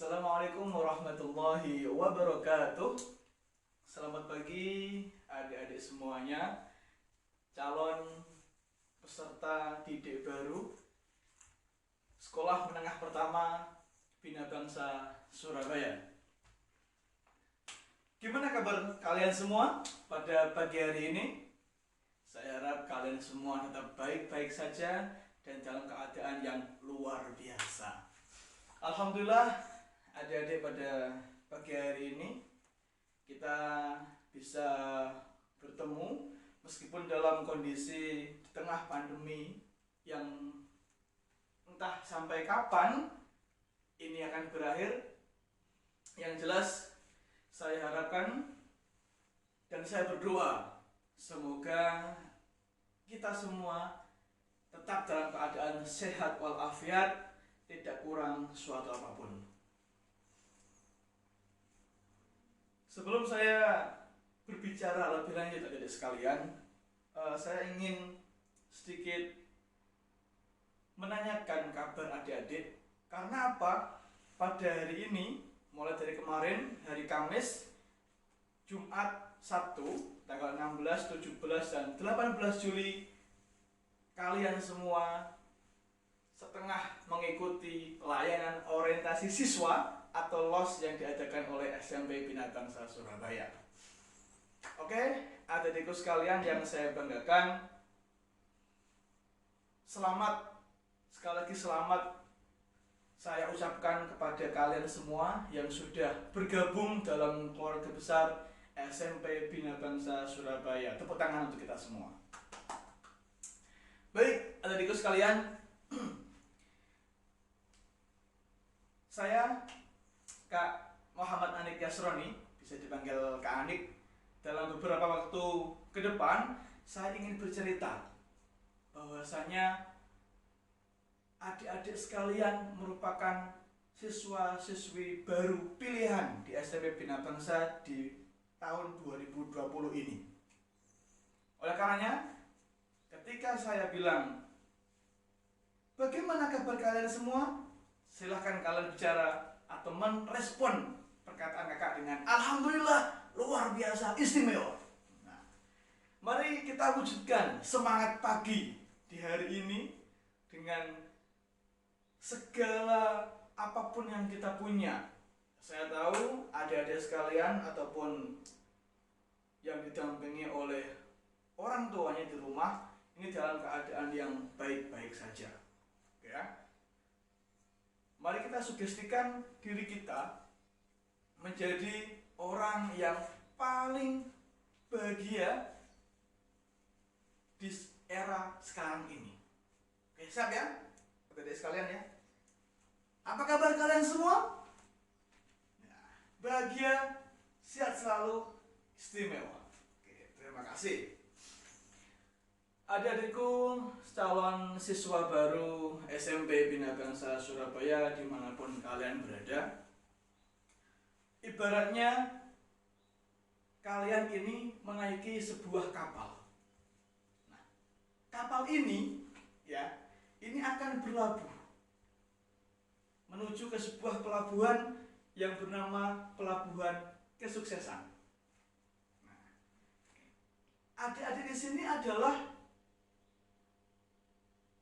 Assalamualaikum warahmatullahi wabarakatuh. Selamat pagi adik-adik semuanya, calon peserta didik baru Sekolah Menengah Pertama Bina Bangsa Surabaya. Gimana kabar kalian semua pada pagi hari ini? Saya harap kalian semua tetap baik-baik saja dan dalam keadaan yang luar biasa. Alhamdulillah, adik-adik, pada pagi hari ini kita bisa bertemu meskipun dalam kondisi di tengah pandemi yang entah sampai kapan ini akan berakhir. Yang jelas saya harapkan dan saya berdoa semoga kita semua tetap dalam keadaan sehat walafiat, tidak kurang suatu apapun. Sebelum saya berbicara lebih lanjut adik-adik sekalian, saya ingin sedikit menanyakan kabar adik-adik. Karena apa? Pada hari ini, mulai dari kemarin, hari Kamis, Jumat, Sabtu, tanggal 16, 17, dan 18 Juli, kalian semua setengah mengikuti layanan orientasi siswa atau LOS yang diadakan oleh SMP Bina Bangsa Surabaya. Oke, adik-adikku sekalian yang saya banggakan, selamat, sekali lagi selamat saya ucapkan kepada kalian semua yang sudah bergabung dalam keluarga besar SMP Bina Bangsa Surabaya. Tepuk tangan untuk kita semua. Baik, adik-adikku sekalian, saya Kak Muhammad Anik Yasroni, bisa dipanggil Kak Anik. Dalam beberapa waktu ke depan, saya ingin bercerita bahwasanya adik-adik sekalian merupakan siswa-siswi baru pilihan di SMP Bina Bangsa di tahun 2020 ini. Oleh karenanya, ketika saya bilang, bagaimana kabar kalian semua? Silahkan kalian bicara atau merespon perkataan kakak dengan Alhamdulillah, luar biasa, istimewa. Nah, mari kita wujudkan semangat pagi di hari ini dengan segala apapun yang kita punya. Saya tahu adik-adik sekalian ataupun yang didampingi oleh orang tuanya di rumah ini dalam keadaan yang baik-baik saja. Ya. Mari kita sugestikan diri kita menjadi orang yang paling bahagia di era sekarang ini. Oke, siap ya? Adik-adik sekalian ya. Apa kabar kalian semua? Bahagia, sehat selalu, istimewa. Oke, terima kasih. Adik-adikku, calon siswa baru SMP Bina Bangsa Surabaya dimanapun kalian berada, ibaratnya kalian ini menaiki sebuah kapal. Nah, kapal ini ya, ini akan berlabuh menuju ke sebuah pelabuhan yang bernama Pelabuhan Kesuksesan. Nah, adik-adik di sini adalah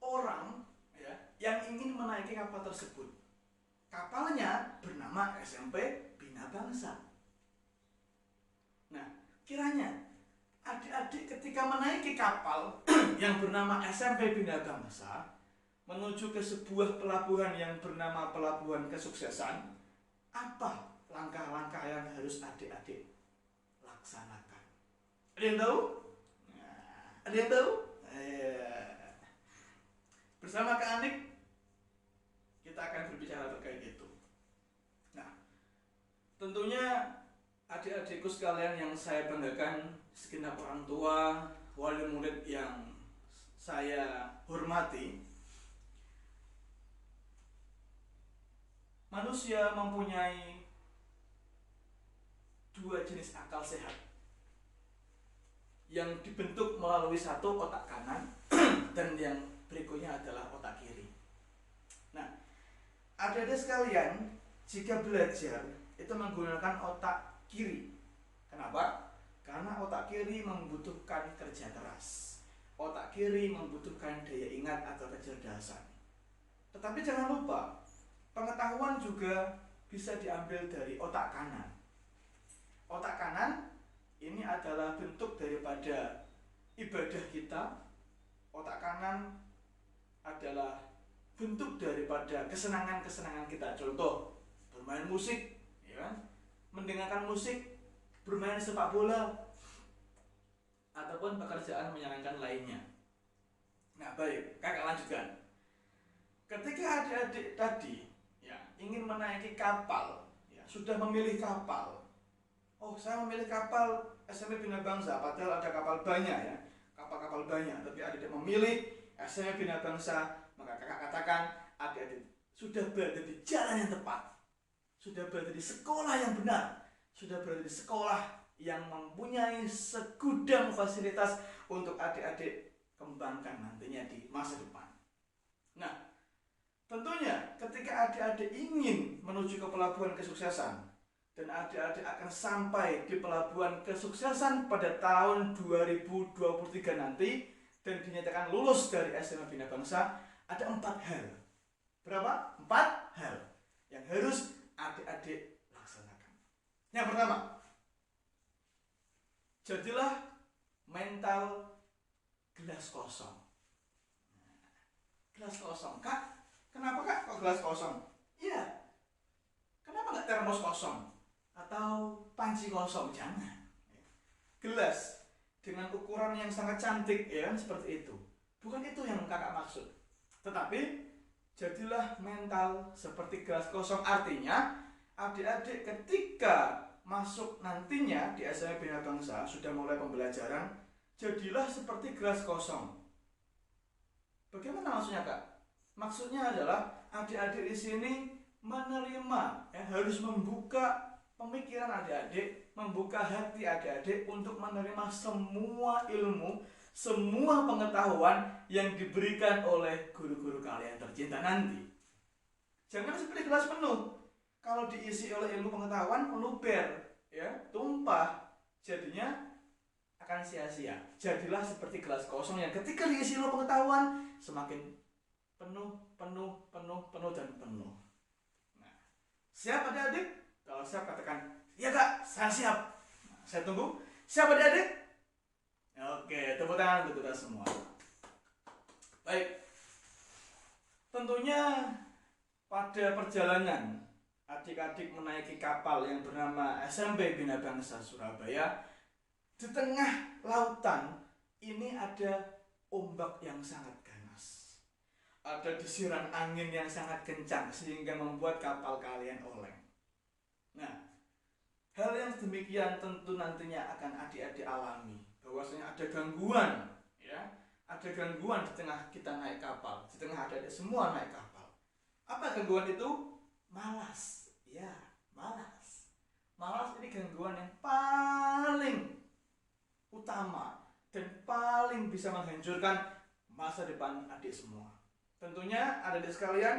orang ya, yang ingin menaiki kapal tersebut. Kapalnya bernama SMP Bina Bangsa. Nah, kiranya adik-adik ketika menaiki kapal yang bernama SMP Bina Bangsa menuju ke sebuah pelabuhan yang bernama Pelabuhan Kesuksesan, apa langkah-langkah yang harus adik-adik laksanakan? Ada yang tahu? Nah, ada yang tahu? Bersama Kak Anik, kita akan berbicara terkait itu. Nah, tentunya adik-adikku sekalian yang saya banggakan, segenap orang tua, wali murid yang saya hormati, manusia mempunyai dua jenis akal sehat yang dibentuk melalui satu otak kanan dan yang berikutnya adalah otak kiri. Nah, adik-adik sekalian, jika belajar itu menggunakan otak kiri. Kenapa? Karena otak kiri membutuhkan kerja keras. Otak kiri membutuhkan daya ingat atau kecerdasan. Tetapi jangan lupa, pengetahuan juga bisa diambil dari otak kanan. Otak kanan ini adalah bentuk daripada ibadah kita. Otak kanan adalah bentuk daripada kesenangan-kesenangan kita. Contoh, bermain musik, ya kan? Mendengarkan musik, bermain sepak bola, ataupun pekerjaan menyenangkan lainnya. Nah, baik, kakak lanjutkan. Ketika adik-adik tadi ya ingin menaiki kapal, ya, sudah memilih kapal. Oh, saya memilih kapal SMP Bina Bangsa, padahal ada kapal banyak ya, kapal-kapal banyak. Tapi adik-adik memilih SMP Bina Bangsa, maka kakak katakan adik-adik sudah berada di jalan yang tepat, sudah berada di sekolah yang benar, sudah berada di sekolah yang mempunyai segudang fasilitas untuk adik-adik kembangkan nantinya di masa depan. Nah, tentunya ketika adik-adik ingin menuju ke pelabuhan kesuksesan dan adik-adik akan sampai di pelabuhan kesuksesan pada tahun 2023 nanti dan dinyatakan lulus dari SMA Bina Bangsa, ada 4 hal. Berapa? 4 hal yang harus adik-adik laksanakan. Yang pertama, jadilah mental gelas kosong. Gelas kosong, Kak? Kenapa Kak kok gelas kosong? Iya. Kenapa nggak termos kosong? Atau panci kosong? Jangan. Gelas dengan ukuran yang sangat cantik, ya kan, seperti itu. Bukan itu yang kakak maksud. Tetapi jadilah mental seperti gelas kosong. Artinya adik-adik ketika masuk nantinya di SMA Bina Bangsa sudah mulai pembelajaran, jadilah seperti gelas kosong. Bagaimana maksudnya Kak? Maksudnya adalah adik-adik di sini menerima, ya, harus membuka pemikiran adik-adik, membuka hati adik-adik untuk menerima semua ilmu, semua pengetahuan yang diberikan oleh guru-guru kalian tercinta nanti. Jangan seperti gelas penuh. Kalau diisi oleh ilmu pengetahuan meluber, ya, tumpah, jadinya akan sia-sia. Jadilah seperti gelas kosong yang ketika diisi ilmu pengetahuan semakin penuh dan penuh. Nah, siap adik-adik? Kalau siap katakan, ya Kak, saya siap. Nah, saya tunggu. Siap adik-adik? Oke, tepuk tangan untuk kita semua. Baik. Tentunya pada perjalanan adik-adik menaiki kapal yang bernama SMP Bina Bangsa Surabaya, di tengah lautan ini ada ombak yang sangat ganas. Ada desiran angin yang sangat kencang sehingga membuat kapal kalian oleng. Nah, hal yang demikian tentu nantinya akan adik-adik alami. Bahwasanya ada gangguan, ya, ada gangguan di tengah kita naik kapal, di tengah adik-adik semua naik kapal. Apa gangguan itu? Malas. Ya, malas. Malas ini gangguan yang paling utama dan paling bisa menghancurkan masa depan adik semua. Tentunya adik-adik sekalian,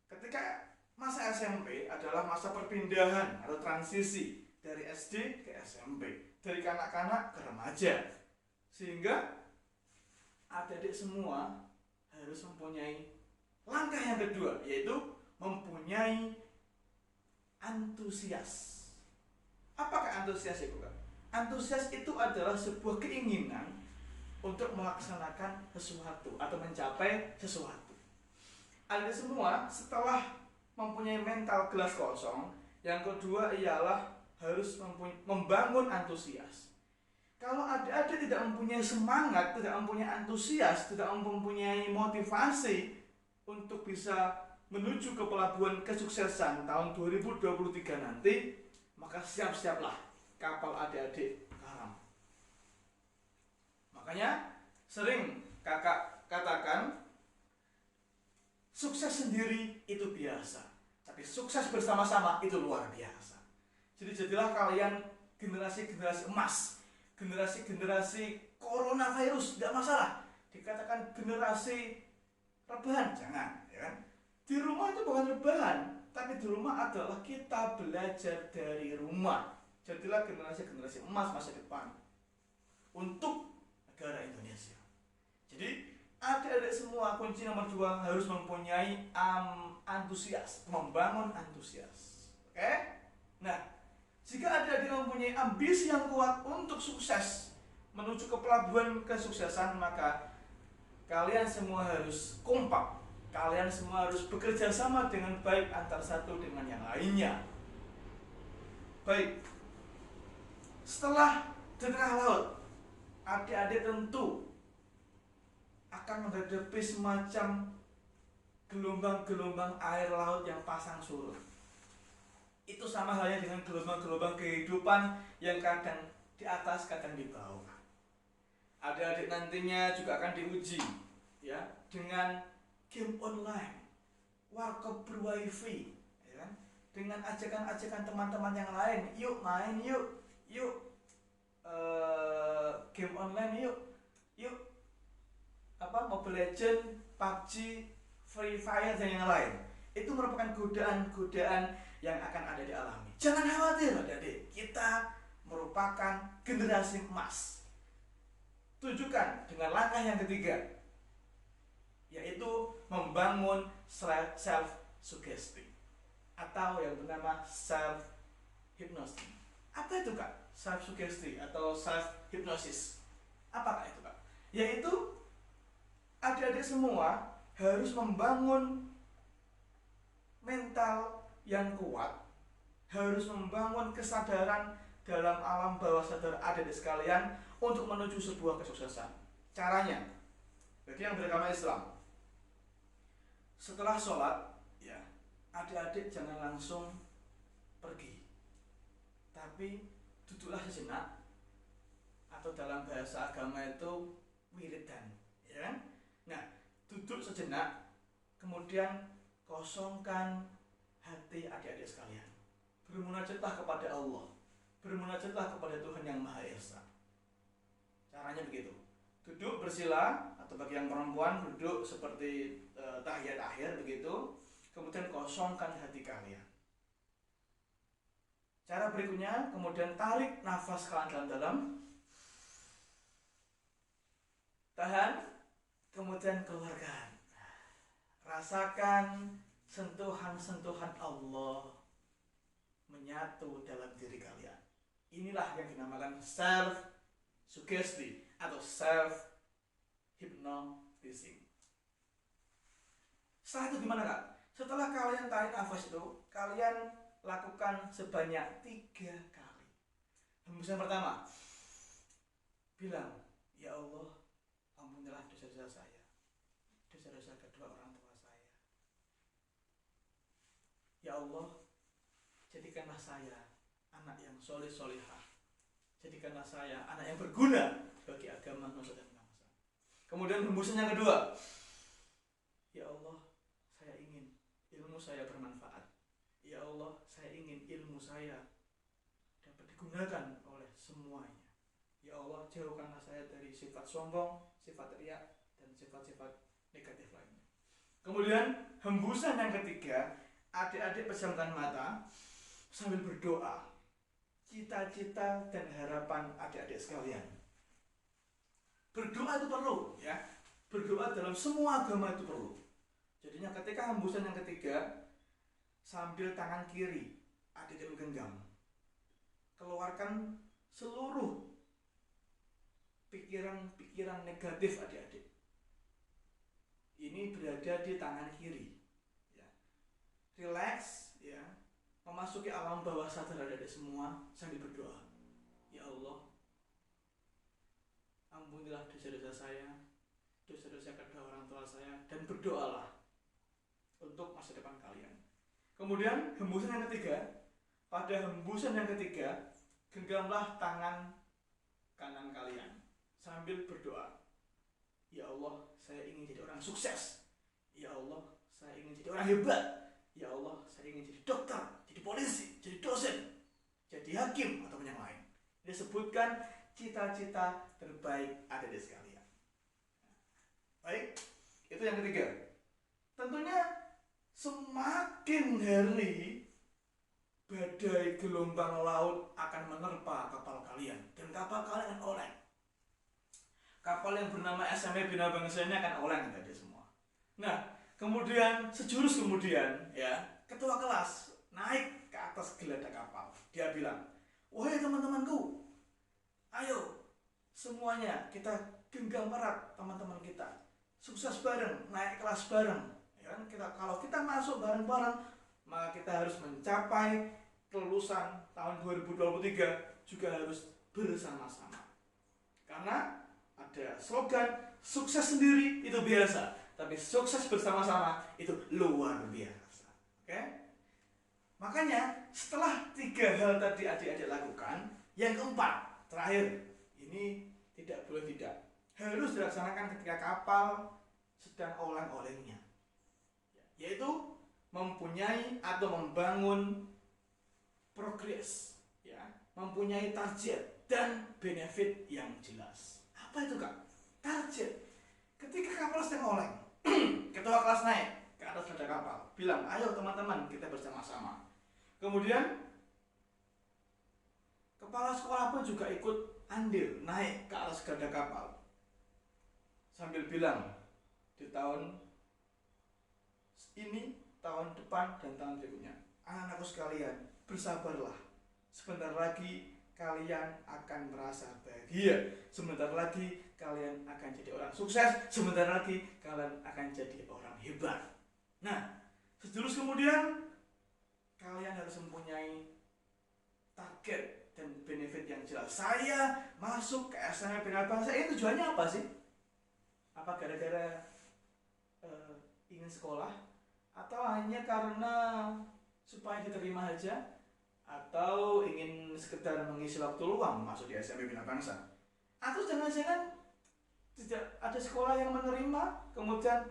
ketika masa SMP adalah masa perpindahan atau transisi dari SD ke SMP, dari kanak-kanak ke remaja, sehingga adik-adik semua harus mempunyai langkah yang kedua, yaitu mempunyai antusias. Apakah antusias itu, Kak? Antusias itu adalah sebuah keinginan untuk melaksanakan sesuatu atau mencapai sesuatu. Anda semua setelah mempunyai mental gelas kosong, yang kedua ialah harus membangun antusias. Kalau adik-adik tidak mempunyai semangat, tidak mempunyai antusias, tidak mempunyai motivasi untuk bisa menuju ke pelabuhan kesuksesan tahun 2023 nanti, maka siap-siaplah kapal adik-adik karam. Makanya sering kakak katakan, sukses sendiri itu biasa, tapi sukses bersama-sama itu luar biasa. Jadi jadilah kalian generasi-generasi emas, generasi-generasi coronavirus, tidak masalah. Dikatakan generasi rebahan, jangan, ya kan? Di rumah itu bukan rebahan, tapi di rumah adalah kita belajar dari rumah. Jadilah generasi-generasi emas masa depan untuk negara Indonesia. Jadi adik-adik semua, kunci nomor 2 harus mempunyai antusias, membangun antusias. Oke? Nah, jika adik-adik mempunyai ambisi yang kuat untuk sukses menuju ke pelabuhan kesuksesan, maka kalian semua harus kompak. Kalian semua harus bekerja sama dengan baik antar satu dengan yang lainnya. Baik. Setelah di tengah laut, adik-adik tentu akan menghadapi semacam gelombang-gelombang air laut yang pasang surut. Itu sama halnya dengan gelombang-gelombang kehidupan yang kadang di atas, kadang di bawah. Adik-adik nantinya juga akan diuji ya dengan game online, warkop berwifi, ya kan? Dengan ajakan-ajakan teman-teman yang lain, yuk main yuk, game online yuk Mobile Legends, PUBG, Free Fire dan yang lain. Itu merupakan godaan-godaan yang akan ada dialami. Jangan khawatir adik-adik, kita merupakan generasi emas. Tunjukkan dengan langkah yang ketiga, yaitu membangun self-suggestion atau yang bernama self-hypnosis. Apa itu Kak? Self-suggestion atau self-hypnosis. Apakah itu Kak? Yaitu adik-adik semua harus membangun mental yang kuat, harus membangun kesadaran dalam alam bawah sadar adik-adik sekalian untuk menuju sebuah kesuksesan. Caranya, bagi yang beragama Islam, setelah sholat, ya, adik-adik jangan langsung pergi, tapi duduklah sejenak, atau dalam bahasa agama itu wiridan, ya kan? Nah, duduk sejenak, kemudian kosongkan hati adik-adik sekalian. Bermunajatlah kepada Allah, bermunajatlah kepada Tuhan yang Maha Esa. Caranya begitu. Duduk bersila, atau bagi yang perempuan duduk seperti tahiyat akhir begitu. Kemudian kosongkan hati kalian. Cara berikutnya, kemudian tarik nafas kalian dalam-dalam, tahan, kemudian keluarkan. Rasakan sentuhan-sentuhan Allah menyatu dalam diri kalian. Inilah yang dinamakan self-suggestion atau self-hypnotism. Setelah itu gimana Kak? Setelah kalian tarik nafas itu, kalian lakukan sebanyak 3 kali. Hembusan pertama, bilang, ya Allah, ampunilah dosa-dosa saya, dosa-dosa kedua orang tua saya. Ya Allah, jadikanlah saya anak yang soleh-solehah. Jadikanlah saya anak yang berguna bagi agama, nusa dan bangsa. Kemudian hembusan yang kedua, ya Allah, saya ingin ilmu saya bermanfaat. Ya Allah, saya ingin ilmu saya dapat digunakan oleh semuanya. Ya Allah, jauhkanlah saya dari sifat sombong, sifat riya, dan sifat-sifat negatif lainnya. Kemudian hembusan yang ketiga, adik-adik pejamkan mata sambil berdoa cita-cita dan harapan adik-adik sekalian. Berdoa itu perlu, ya. Berdoa dalam semua agama itu perlu. Jadinya ketika hembusan yang ketiga, sambil tangan kiri adik-adik menggenggam, keluarkan seluruh pikiran-pikiran negatif adik-adik. Ini berada di tangan kiri, ya. Relax, ya. Memasuki alam bawah sadar adik-adik semua sambil berdoa. Ya Allah, ampunilah dosa-dosa saya, dosa-dosa kedua orang tua saya, dan berdoalah untuk masa depan kalian. Kemudian hembusan yang ketiga, pada hembusan yang ketiga, genggamlah tangan kanan kalian sambil berdoa. Ya Allah, saya ingin jadi orang sukses. Ya Allah, saya ingin jadi orang hebat. Ya Allah, saya ingin jadi dokter, jadi polisi, jadi dosen, jadi hakim, atau yang lain. Disebutkan cita-cita terbaik adik-adik sekalian. Baik, itu yang ketiga. Tentunya semakin hari badai gelombang laut akan menerpa kapal kalian dan kapal kalian akan oleng. Kapal yang bernama SMA Bina Bangsa ini akan oleng tadi semua. Nah, kemudian sejurus kemudian ya, ketua kelas naik ke atas geladak kapal. Dia bilang, "Wahai teman-temanku, ayo semuanya kita genggam erat teman-teman kita. Sukses bareng, naik kelas bareng. Ya kan? Kalau kita masuk bareng-bareng, maka kita harus mencapai kelulusan tahun 2023 juga harus bersama-sama." Karena ada slogan, sukses sendiri itu biasa, tapi sukses bersama-sama itu luar biasa. Oke? Makanya setelah 3 hal tadi adik-adik lakukan, yang keempat, terakhir, ini tidak boleh tidak, harus dilaksanakan ketika kapal sedang oleng-olengnya, yaitu mempunyai atau membangun progres, ya, mempunyai target dan benefit yang jelas. Apa itu Kak? Target. Ketika kapal sedang oleng, ketua kelas naik ke atas geladak kapal, bilang, "Ayo teman-teman, kita bersama-sama." Kemudian kepala sekolah pun juga ikut andil naik ke atas geladak kapal sambil bilang, "Di tahun ini, tahun depan, dan tahun berikutnya, anak-anakku sekalian, bersabarlah. Sebentar lagi kalian akan merasa bahagia. Sebentar lagi kalian akan jadi orang sukses. Sebentar lagi kalian akan jadi orang hebat." Nah, sejurus kemudian kalian harus mempunyai target dan benefit yang jelas. Saya masuk ke SMA Bina Bangsa ini tujuannya apa sih? Apa gara-gara ingin sekolah? Atau hanya karena supaya diterima aja? Atau ingin sekedar mengisi waktu luang masuk di SMA Bina Bangsa? Atau jangan-jangan tidak ada sekolah yang menerima, kemudian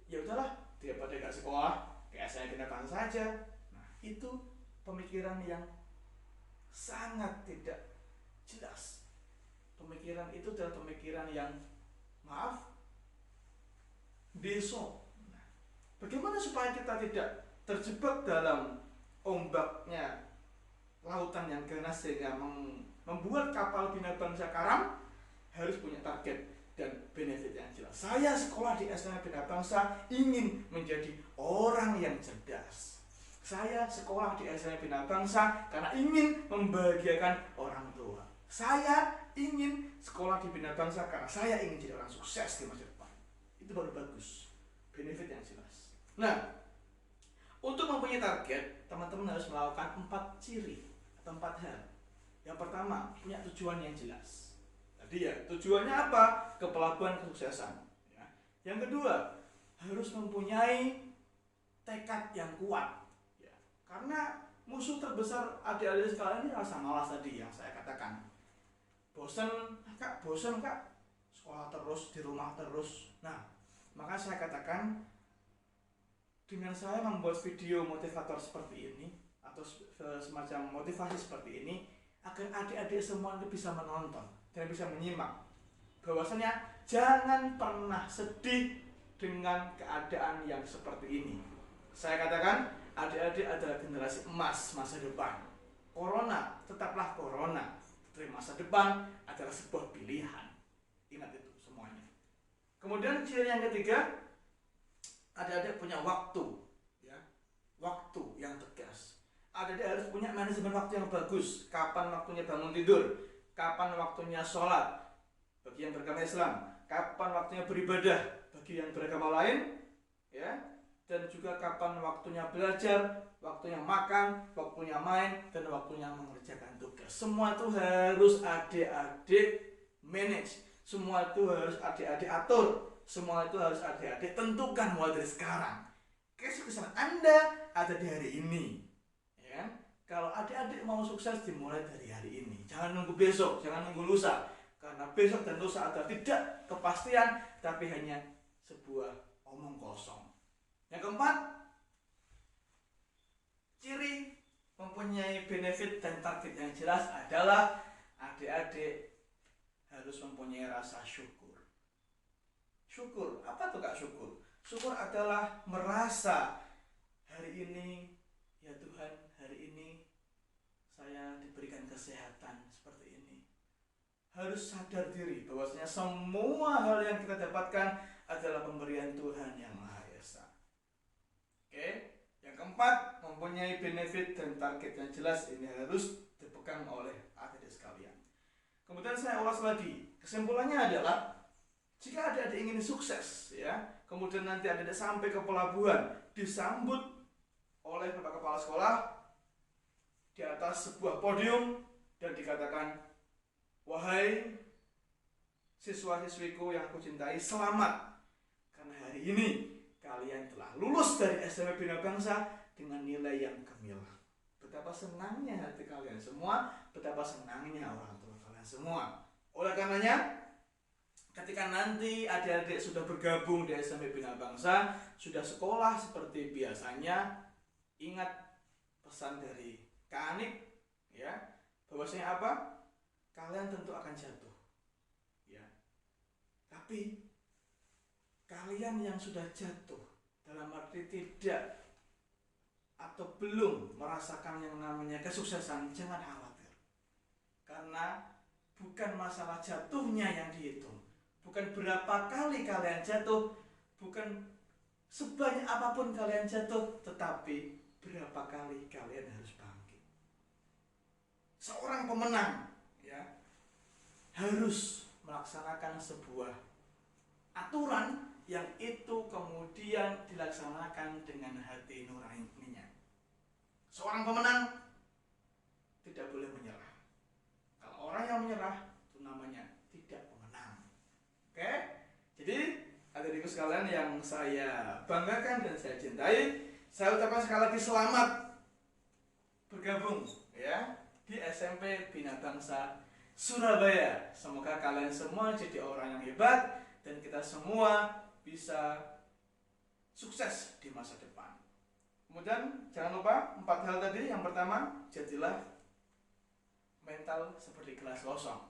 ya udahlah, daripada gak sekolah, ke SMA Bina Bangsa saja. Nah, itu pemikiran yang sangat tidak jelas. Pemikiran itu adalah pemikiran yang, maaf, besok. Nah, bagaimana supaya kita tidak terjebak dalam ombaknya lautan yang ganas sehingga membuat kapal Bina Bangsa karam? Harus punya target dan benefit yang jelas. Saya sekolah di SMA Bina Bangsa ingin menjadi orang yang cerdas. Saya sekolah di SMA Bina Bangsa karena ingin membahagiakan orang tua. Saya ingin sekolah di Bina Bangsa karena saya ingin jadi orang sukses di masa depan. Itu baru bagus, benefit yang jelas. Nah, untuk mempunyai target, teman-teman harus melakukan 4 ciri atau 4 hal. Yang pertama, punya tujuan yang jelas. Tadi ya, tujuannya apa? Ke pelabuhan kesuksesan. Ya. Yang kedua, harus mempunyai tekad yang kuat. Ya. Karena musuh terbesar adik-adik sekalian ini rasa malas tadi yang saya katakan. Bosan kak, sekolah terus, di rumah terus. Nah, maka saya katakan, dengan saya membuat video motivator seperti ini atau semacam motivasi seperti ini, agar adik-adik semua bisa menonton dan bisa menyimak bahwasanya jangan pernah sedih dengan keadaan yang seperti ini. Saya katakan, adik-adik adalah generasi emas masa depan. Corona tetaplah corona, tapi masa depan adalah sebuah pilihan. Ingat itu semuanya. Kemudian ciri yang ketiga, adik-adik punya waktu, ya, waktu yang tegas. Adik-adik harus punya manajemen waktu yang bagus. Kapan waktunya bangun tidur, kapan waktunya sholat bagi yang beragama Islam, kapan waktunya beribadah bagi yang beragama lain, ya, dan juga kapan waktunya belajar, waktunya makan, waktunya main, dan waktunya mengerjakan tugas. Semua itu harus adik-adik manage. Semua itu harus adik-adik atur. Semua itu harus adik-adik tentukan mulai dari sekarang. Kesuksesan Anda ada di hari ini, ya. Kalau adik-adik mau sukses, dimulai dari hari ini. Jangan nunggu besok, jangan nunggu lusa, karena besok dan lusa adalah tidak kepastian, tapi hanya sebuah omong kosong. Yang keempat, ciri mempunyai benefit dan target yang jelas adalah adik-adik harus mempunyai rasa syukur. Syukur, apa tuh Kak syukur? Syukur adalah merasa hari ini, ya Tuhan, hari ini saya diberikan kesehatan seperti ini. Harus sadar diri bahwasanya semua hal yang kita dapatkan adalah pemberian Tuhan yang Maha Esa. Oke, yang keempat, mempunyai benefit dan target yang jelas. Ini harus dipegang oleh adik-adik sekalian. Kemudian saya ulas lagi. Kesimpulannya adalah jika adik-adik ingin sukses, ya, kemudian nanti adik-adik sampai ke pelabuhan, disambut oleh Bapak Kepala Sekolah di atas sebuah podium dan dikatakan, wahai siswa-siswiku yang aku cintai, selamat, karena hari ini kalian telah lulus dari SMP Bina Bangsa dengan nilai yang gemilang. Betapa senangnya hati kalian semua, betapa senangnya orang tua kalian semua. Oleh karenanya, ketika nanti adik-adik sudah bergabung di SMP Bina Bangsa, sudah sekolah seperti biasanya, ingat pesan dari Kak Anik, ya, bahwasanya apa? Kalian tentu akan jatuh, ya. Tapi kalian yang sudah jatuh, dalam arti tidak atau belum merasakan yang namanya kesuksesan, jangan khawatir. Karena bukan masalah jatuhnya yang dihitung, bukan berapa kali kalian jatuh, bukan sebanyak apapun kalian jatuh, tetapi berapa kali kalian harus bangkit. Seorang pemenang, ya, harus melaksanakan sebuah aturan yang itu kemudian dilaksanakan dengan hati nuraninya. Seorang pemenang tidak boleh menyerah. Kalau orang yang menyerah, itu namanya tidak pemenang. Oke? Jadi, adik-adikku sekalian yang saya banggakan dan saya cintai, saya ucapkan sekali lagi selamat bergabung, ya, di SMP Bina Bangsa Surabaya. Semoga kalian semua jadi orang yang hebat dan kita semua bisa sukses di masa depan. Kemudian jangan lupa 4 hal tadi. Yang pertama, jadilah mental seperti gelas kosong.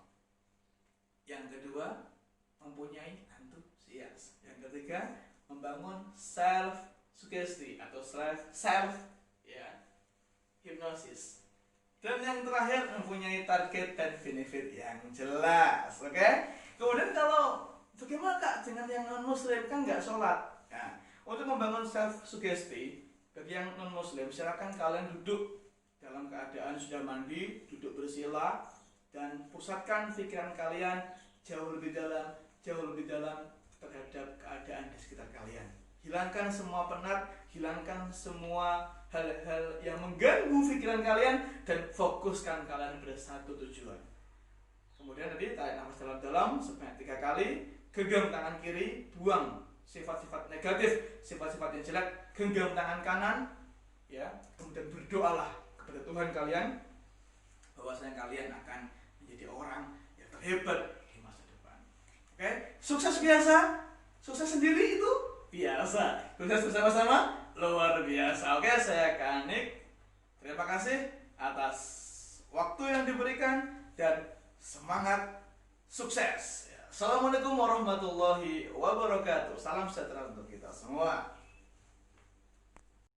Yang kedua, mempunyai antusias. Yang ketiga, membangun self sugesti atau self ya, hipnosis. Dan yang terakhir, mempunyai target dan benefit yang jelas. Oke? Kemudian kalau bagaimana Kak dengan yang non muslim, kan nggak sholat? Nah, untuk membangun self sugesti bagi yang non muslim, silakan kalian duduk dalam keadaan sudah mandi, duduk bersila, dan pusatkan pikiran kalian jauh lebih dalam terhadap keadaan di sekitar kalian. Hilangkan semua penat, hilangkan semua hal-hal yang mengganggu pikiran kalian, dan fokuskan kalian pada satu tujuan. Kemudian tadi tarik nafas dalam-dalam sebanyak 3 kali, genggam tangan kiri, buang sifat-sifat negatif, sifat-sifat yang jelek, genggam tangan kanan, ya. Kemudian berdoalah kepada Tuhan kalian bahwasanya kalian akan menjadi orang yang terhebat di masa depan. Oke, sukses biasa, sukses sendiri itu biasa, sukses bersama-sama luar biasa. Oke, saya Kak Anik. Terima kasih atas waktu yang diberikan dan semangat sukses. Assalamualaikum warahmatullahi wabarakatuh. Salam sejahtera untuk kita semua.